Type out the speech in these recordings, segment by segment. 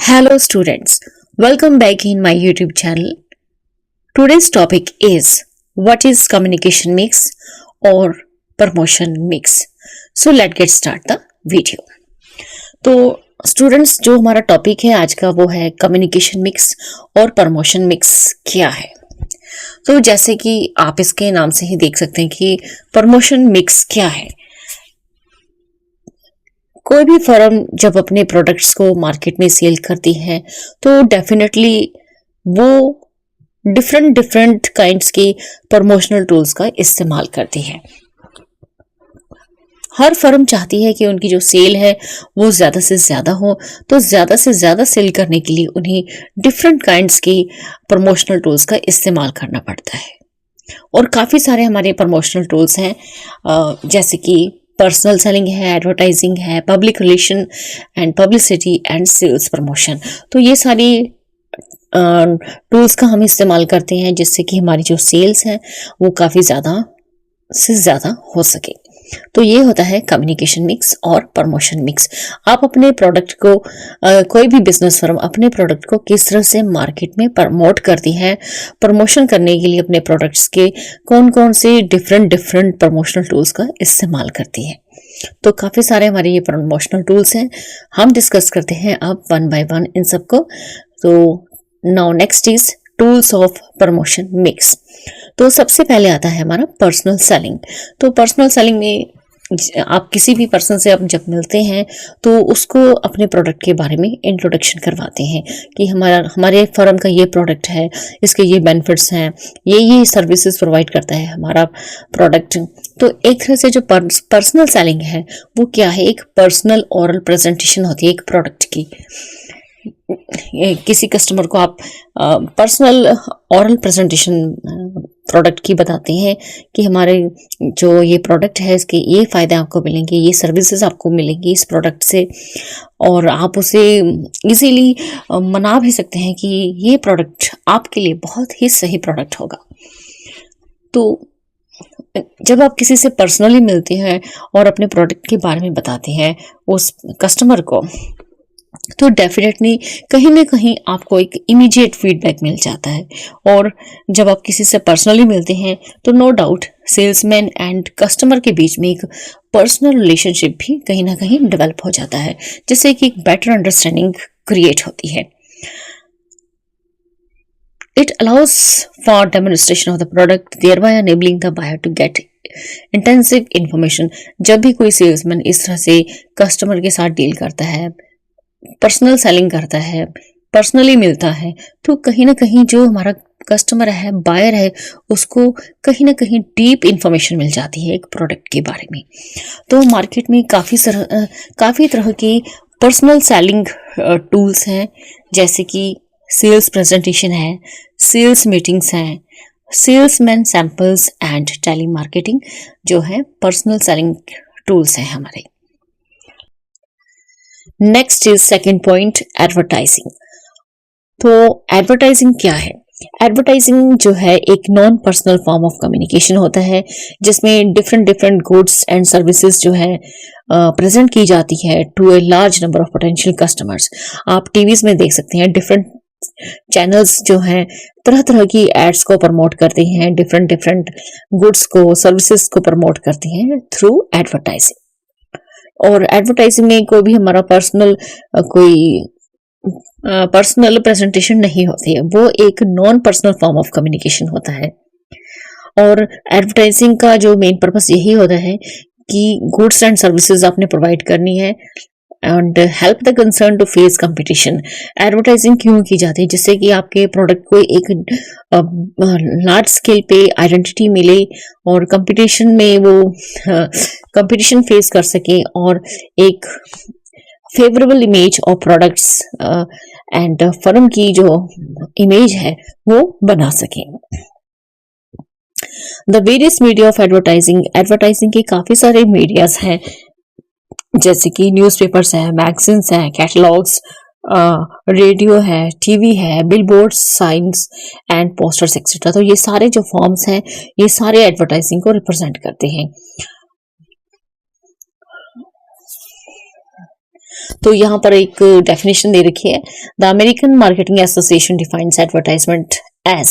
Hello students, welcome back in my YouTube channel. Today's topic is what is communication mix or promotion mix. So let's get start the video. तो students जो हमारा topic है आज का वो है communication mix और promotion mix क्या है। तो जैसे कि आप इसके नाम से ही देख सकते हैं कि प्रमोशन मिक्स क्या है। कोई भी फर्म जब अपने प्रोडक्ट्स को मार्केट में सेल करती है तो डेफिनेटली वो डिफरेंट काइंड्स के प्रमोशनल टूल्स का इस्तेमाल करती है। हर फर्म चाहती है कि उनकी जो सेल है वो ज़्यादा से ज़्यादा हो, तो ज़्यादा से ज़्यादा सेल करने के लिए उन्हें डिफरेंट काइंड्स के प्रमोशनल टूल्स का इस्तेमाल करना पड़ता है। और काफ़ी सारे हमारे प्रमोशनल टूल्स हैं, जैसे कि पर्सनल सेलिंग है, एडवर्टाइजिंग है, public relation and publicity and sales promotion. तो ये सारी टूल्स का हम इस्तेमाल करते हैं जिससे कि हमारी जो सेल्स हैं वो काफ़ी ज़्यादा से ज़्यादा हो सके। तो ये होता है कम्युनिकेशन मिक्स और प्रमोशन मिक्स। आप अपने प्रोडक्ट को कोई भी बिजनेस फर्म अपने प्रोडक्ट को किस तरह से मार्केट में प्रमोट करती है, प्रमोशन करने के लिए अपने प्रोडक्ट्स के कौन कौन से डिफरेंट प्रमोशनल टूल्स का इस्तेमाल करती है। तो काफ़ी सारे हमारे ये प्रमोशनल टूल्स हैं, हम डिस्कस करते हैं अब वन बाय वन इन सबको। तो now next is tools of promotion mix. तो सबसे पहले आता है हमारा पर्सनल सेलिंग। तो पर्सनल सेलिंग में आप किसी भी पर्सन से आप जब मिलते हैं तो उसको अपने प्रोडक्ट के बारे में इंट्रोडक्शन करवाते हैं कि हमारे फर्म का ये प्रोडक्ट है, इसके ये बेनिफिट्स हैं, ये सर्विसेज प्रोवाइड करता है हमारा प्रोडक्ट। तो एक तरह से जो पर्सनल सेलिंग है वो क्या है, एक पर्सनल ओरल प्रेजेंटेशन होती है एक प्रोडक्ट की। किसी कस्टमर को आप पर्सनल ओरल प्रेजेंटेशन प्रोडक्ट की बताते हैं कि हमारे जो ये प्रोडक्ट है इसके ये फ़ायदे आपको मिलेंगे, ये सर्विसेज आपको मिलेंगी इस प्रोडक्ट से, और आप उसे इजीली मना भी सकते हैं कि ये प्रोडक्ट आपके लिए बहुत ही सही प्रोडक्ट होगा। तो जब आप किसी से पर्सनली मिलते हैं और अपने प्रोडक्ट के बारे में बताते हैं उस कस्टमर को, तो डेफिनेटली कहीं ना कहीं आपको एक इमीडिएट फीडबैक मिल जाता है। और जब आप किसी से पर्सनली मिलते हैं तो no doubt salesman and customer के बीच में एक पर्सनल रिलेशनशिप भी कहीं ना कहीं डेवलप हो जाता है, जिससे कि एक बेटर अंडरस्टैंडिंग क्रिएट होती है। It allows for demonstration of the product, thereby enabling the buyer to get intensive information. जब भी कोई सेल्समैन इस तरह से कस्टमर के साथ डील करता है, पर्सनल सेलिंग करता है, पर्सनली मिलता है, तो कहीं ना कहीं जो हमारा कस्टमर है, बायर है, उसको कहीं ना कहीं डीप इंफॉर्मेशन मिल जाती है एक प्रोडक्ट के बारे में। तो मार्केट में काफ़ी तरह की पर्सनल सेलिंग टूल्स हैं, जैसे कि सेल्स प्रेजेंटेशन है, सेल्स मीटिंग्स हैं, salesman samples and tele marketing जो है पर्सनल सेलिंग टूल्स हैं हमारे। Next is second point, advertising. तो एडवर्टाइजिंग क्या है? एडवर्टाइजिंग जो है एक non personal form of communication होता है जिसमें डिफरेंट गुड्स एंड सर्विसेज जो है प्रेजेंट की जाती है to a large number of potential customers. आप टीवीज में देख सकते हैं डिफरेंट चैनल्स जो हैं तरह की एड्स को प्रमोट करते हैं, डिफरेंट गुड्स को, सर्विसेज को प्रमोट करते हैं थ्रू एडवर्टाइजिंग। और एडवर्टाइजिंग में कोई भी हमारा पर्सनल प्रेजेंटेशन नहीं होती है, वो एक non personal form of communication होता है। और एडवर्टाइजिंग का जो मेन पर्पस यही होता है कि गुड्स एंड सर्विसेज आपने प्रोवाइड करनी है and help the concern to face competition. Advertising क्यों की जाती है? जिससे कि आपके प्रोडक्ट को एक लार्ज स्केल पे आइडेंटिटी मिले और कंपटीशन में वो कंपटीशन फेस कर सके और एक favourable image of products and firm की जो इमेज है वो बना सके। The various media of advertising, advertising के काफी सारे मीडियाज हैं, जैसे कि न्यूज़पेपर्स हैं, मैगजीन्स हैं, कैटलॉग्स, रेडियो है, टीवी है, billboards, science and posters etcetera. तो ये सारे जो फॉर्म्स हैं ये सारे एडवर्टाइजिंग को रिप्रेजेंट करते हैं। तो यहाँ पर एक डेफिनेशन दे रखी है, the American Marketing Association defines advertisement as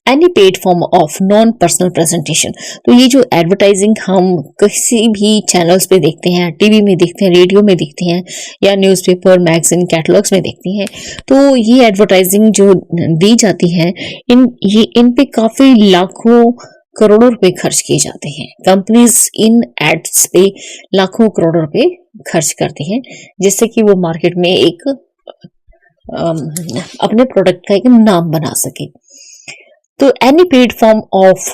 any paid form of non personal presentation. तो ये जो एडवर्टाइजिंग हम किसी भी चैनल्स पे देखते हैं, टीवी में देखते हैं, रेडियो में देखते हैं या न्यूज़पेपर, मैगजीन, कैटलॉग्स में देखते हैं, तो ये एडवर्टाइजिंग जो दी जाती है इन पे काफी लाखों करोड़ों रुपए खर्च किए जाते हैं। कंपनीज इन एड्स पे लाखों करोड़ों रुपए खर्च करती हैं, जिससे कि वो मार्केट में एक अपने प्रोडक्ट का एक नाम बना सके। तो any paid form of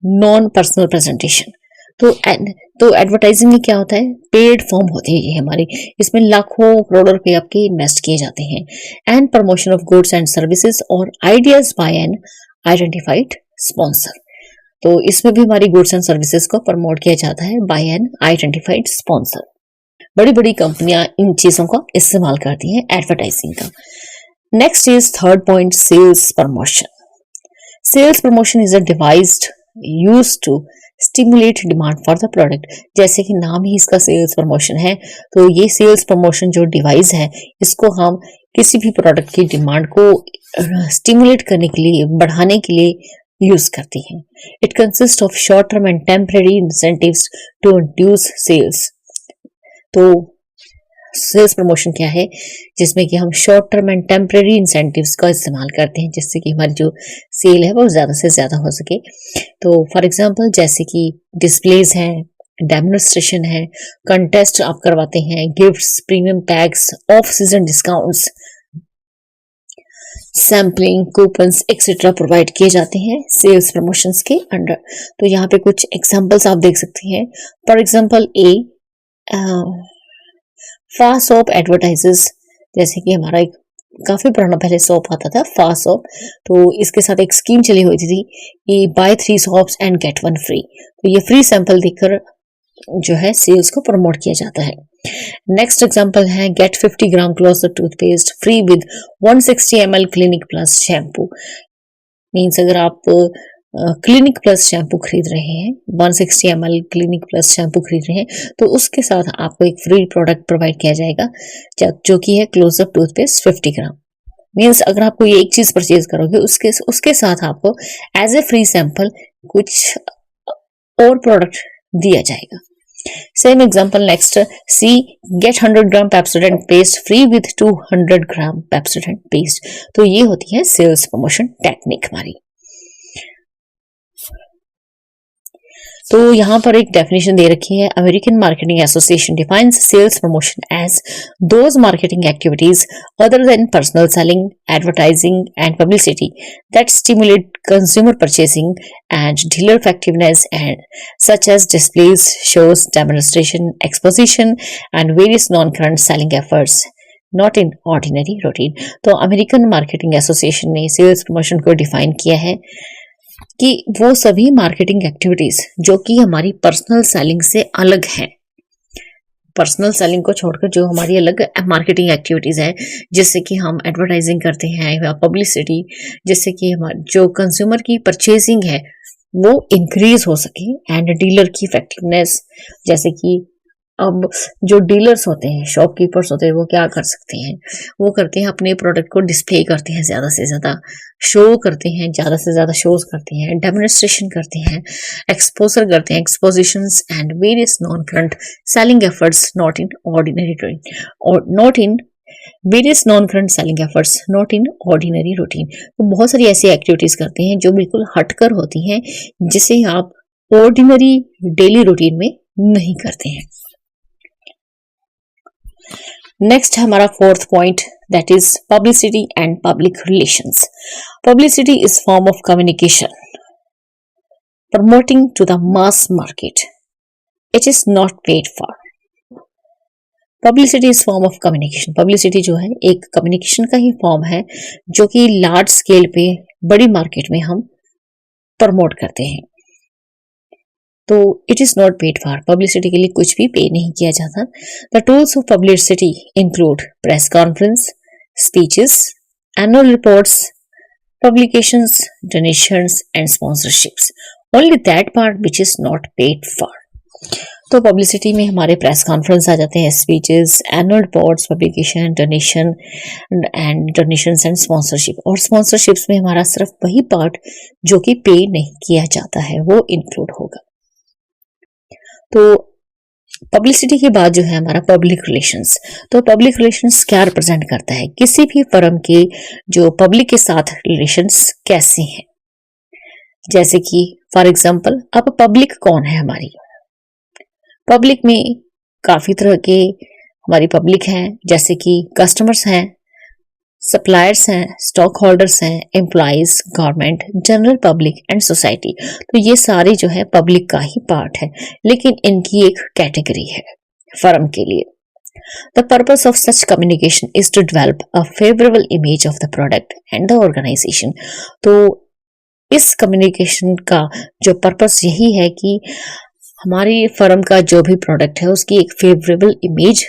non personal presentation, तो एडवर्टाइजिंग में क्या होता है, पेड फॉर्म होती है ये हमारी, इसमें लाखों करोड़ों रुपए आपके इन्वेस्ट किए जाते हैं। And promotion of goods and services और ideas by an identified sponsor. तो इसमें भी हमारी गुड्स एंड सर्विसेज को प्रमोट किया जाता है बाय एन आइडेंटिफाइड स्पॉन्सर। बड़ी बड़ी कंपनियां इन चीजों का इस्तेमाल करती हैं एडवर्टाइजिंग का। Next is third point, sales promotion. Sales promotion is a device used to stimulate demand for the product. जैसे कि नाम ही इसका सेल्स प्रमोशन है, तो ये सेल्स प्रमोशन जो डिवाइस है, इसको हम किसी भी प्रोडक्ट की डिमांड को स्टिमुलेट करने के लिए, बढ़ाने के लिए यूज करती हैं। It consist of short term and temporary incentives to induce sales. तो सेल्स प्रमोशन क्या है, जिसमें कि हम short term and temporary incentives का इस्तेमाल करते हैं, जिससे कि हमारी जो सेल है वो ज्यादा से ज्यादा हो सके। तो फॉर एग्जांपल जैसे कि डिस्प्लेज हैं, डेमोन्स्ट्रेशन है, कंटेस्ट आप करवाते हैं, gifts, premium tags, off season discounts, sampling, coupons etcetera provide किए जाते हैं सेल्स प्रमोशंस के अंडर। तो यहाँ पे कुछ एग्जांपल्स आप देख सकते हैं। For example a, fast soap advertises, जैसे कि हमारा एक काफी पुराना पहले सोप आता था फास्ट सोप, तो इसके साथ एक स्कीम चली हुई थी कि buy 3 soaps and get 1 free. तो ये फ्री सैंपल देकर जो है सेल्स को प्रमोट किया जाता है। Next example is get 50 gram Closeup toothpaste free with 160 ml Clinic Plus shampoo. Means अगर आप क्लिनिक प्लस शैम्पू खरीद रहे हैं, 160 ml क्लिनिक प्लस शैम्पू खरीद रहे हैं, तो उसके साथ आपको एक फ्री प्रोडक्ट प्रोवाइड किया जाएगा जो कि है क्लोजअप टूथपेस्ट 50 ग्राम। मीन्स अगर आपको ये एक चीज परचेज करोगे, उसके साथ आपको एज ए फ्री सैंपल कुछ और प्रोडक्ट दिया जाएगा। Same example next, see get 100 gram Pepsodent paste free with 200 gram Pepsodent paste. तो ये होती है सेल्स प्रमोशन टेक्निक हमारी। तो यहाँ पर एक डेफिनेशन दे रखी है, American Marketing Association defines sales promotion as those marketing activities other than personal selling, advertising and publicity that stimulate consumer purchasing and dealer effectiveness and such as displays, shows, demonstration, exposition and various non current selling efforts not in ordinary routine. तो American Marketing Association ने sales promotion को define किया है कि वो सभी marketing activities जो कि हमारी पर्सनल सेलिंग से अलग हैं, पर्सनल सेलिंग को छोड़कर जो हमारी अलग मार्केटिंग एक्टिविटीज है, जिससे कि हम एडवर्टाइजिंग करते हैं या पब्लिसिटी, जिससे कि हमारे जो कंज्यूमर की परचेजिंग है वो इंक्रीज हो सके, एंड डीलर की इफेक्टिवनेस, जैसे कि अब जो डीलर्स होते हैं, शॉपकीपर्स होते हैं, वो क्या कर सकते हैं, वो करते हैं अपने प्रोडक्ट को डिस्प्ले करते हैं, ज्यादा से ज्यादा शो करते हैं, ज्यादा से ज्यादा शोज करते हैं, डेमोन्स्ट्रेशन करते हैं, एक्सपोजर करते हैं, expositions and various non current selling efforts not in ordinary routine. तो बहुत सारी ऐसी एक्टिविटीज करते हैं जो बिल्कुल हटकर होती हैं, जिसे आप ऑर्डिनरी डेली रूटीन में नहीं करते हैं। नेक्स्ट हमारा fourth point, that is publicity and public relations. Publicity is form of communication promoting to the mass market, it is not paid for. Publicity is form of communication. Publicity जो है एक communication का ही form है, जो कि large scale पे बड़ी market में हम प्रमोट करते हैं। तो it is not paid for, publicity के लिए कुछ भी पे नहीं किया जाता। The tools of publicity include press conference, speeches, annual reports, publications, donations and sponsorships, only that part which is not paid for। तो पब्लिसिटी में हमारे प्रेस कॉन्फ्रेंस आ जाते हैं, speeches, annual reports, publication, donations and sponsorship. और sponsorships में हमारा सिर्फ वही पार्ट जो कि पे नहीं किया जाता है वो इंक्लूड होगा। तो पब्लिसिटी के बाद जो है हमारा पब्लिक रिलेशंस। तो पब्लिक रिलेशंस क्या रिप्रेजेंट करता है? किसी भी फर्म के जो पब्लिक के साथ रिलेशंस कैसे हैं। जैसे कि फॉर एग्जांपल, अब पब्लिक कौन है हमारी? पब्लिक में काफी तरह के हमारी पब्लिक हैं, जैसे कि कस्टमर्स हैं, सप्लायर्स हैं, स्टॉक होल्डर्स हैं, employees, government, general public and society. तो ये सारे जो है पब्लिक का ही पार्ट है, लेकिन इनकी एक कैटेगरी है फर्म के लिए। The purpose of such communication is to develop a favorable image of the product and the organization. तो इस कम्युनिकेशन का जो पर्पस यही है कि हमारी फर्म का जो भी प्रोडक्ट है उसकी एक फेवरेबल इमेज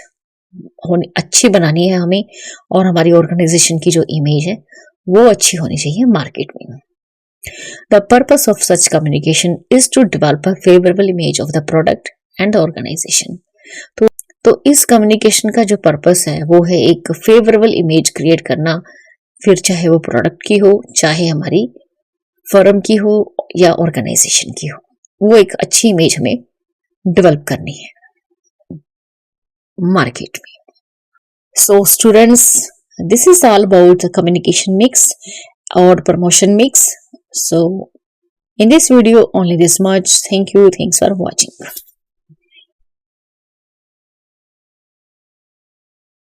अच्छी बनानी है हमें, और हमारी ऑर्गेनाइजेशन की जो इमेज है वो अच्छी होनी चाहिए मार्केट में। The purpose of such communication is to develop a favourable image of the product and the organisation. तो इस कम्युनिकेशन का जो पर्पस है वो है एक फेवरेबल इमेज क्रिएट करना, फिर चाहे वो प्रोडक्ट की हो, चाहे हमारी फर्म की हो या ऑर्गेनाइजेशन की हो, वो एक अच्छी इमेज हमें डेवलप करनी है मार्केट में। So students, this is all about communication mix और promotion mix. So in this video only this much. Thank you. Thanks for watching.